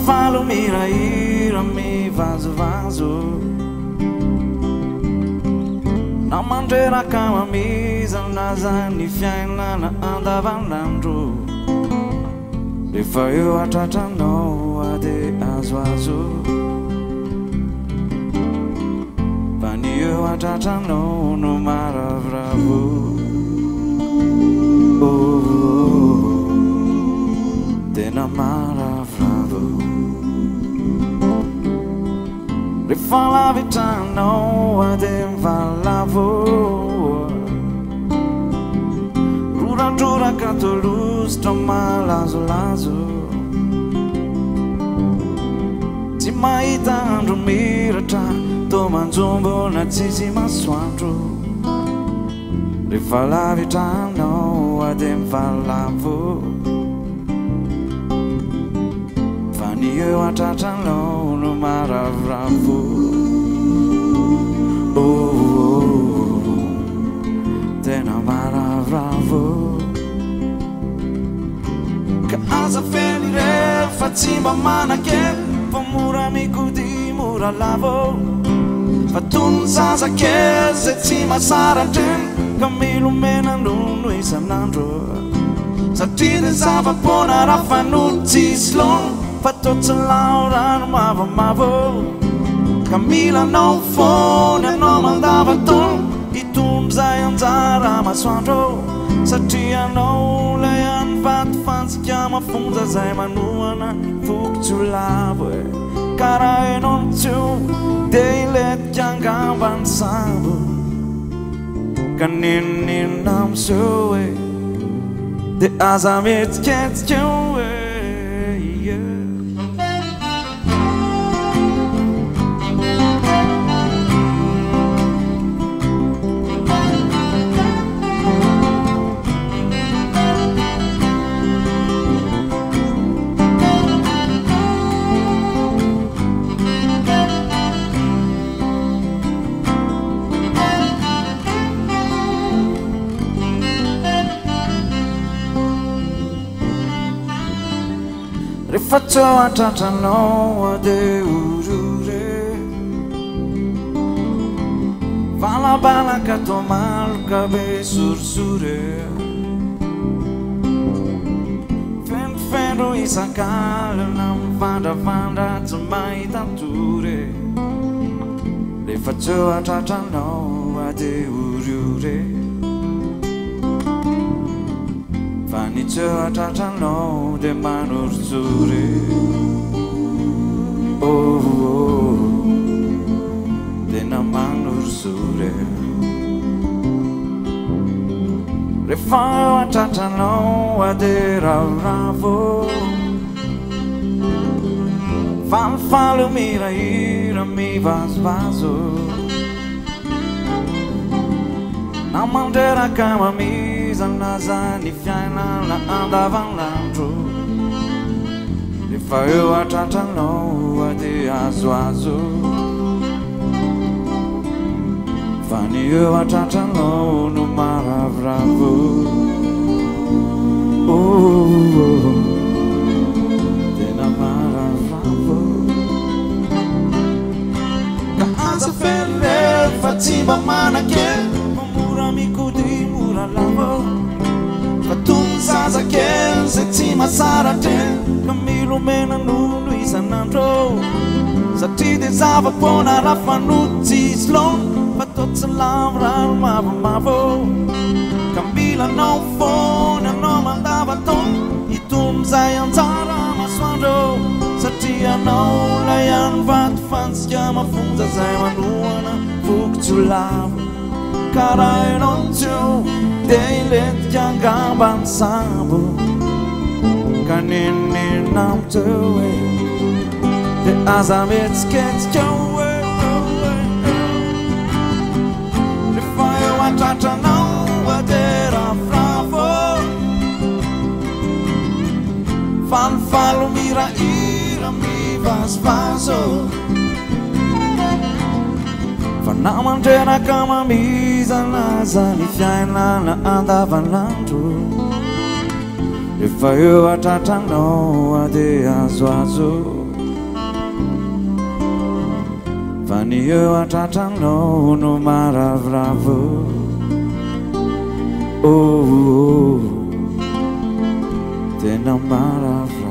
Falo miraira mi vaso não manter a camisa nazani fiainana andavanandro rehefa eo atratranao ade azoazo fa ny eo atratranao no maravoravo tena maravoravo rehefa lavitranao ade mivalavo roradroraka tolositra malazolazo tsy mahita andro miratra to manjombo na tsisy masoandro rehefa lavitranao ade mivalavo fa ny eo atratranao no maravoravo tena maravoravo ka aza fely rehefa tsy mba manakely fa mora mikody mora lavo fa tony zazakely zay tsy masaratreny ka milomena nono isanandro satria de zava-pona raha fanolo tsisy lono fa totsy laorano mavomavo ka milanao fony anao mandavatono hitondry zay anjara masoandro satria anao lay any vaty fantsika mafonja zay manoana fokotsy ho lavo karaha enao ntsio de iletika angambany sambo ka ninonina amseo de aza metsiketsikeo rehefa tseo atratranao ade orore valabalaka to maloka be sorisore fendrofendro isan-kalana mivandravandra tsy mahita tory rehefa tseo atratranao ade oriore fa ny tseo atratranao de manorozory tena manorozory rehefa eo atratranao ade ravoravo falofalo miraira mivazovazo na mandreraka mamiza nazany fiainana andavanandro rehefa eo atratranao ade azoazo fa ny eo atratranao no maravoravo tena maravoravo ka aza fely rehefa tsy mba manakely mora mikody mora lavo fa tony zazakely zay tsy masaratreny ka milomena nono isanandro satria de zava-pona raha fanolo tsisy lono fa totsy lavorano mavomavo ka milanao fony anao mandavatono hitondry zay anjara masoandro satria anao lay any vaty fantsika mafonja zay manoana fokotsy ho lavo karaha enao ntseo Deilet jangaban sabu Kanini nam tuwe The azamits gets jowe The fire wa tata now wa dera fravo Fal falo mira ira mi vas vaso Fanamantena kama miza laza Ni fiaina na andavanandro Rehefa eo atratranao ade azo azo Fa ny eo atratranao no maravoravo Oh, tena maravo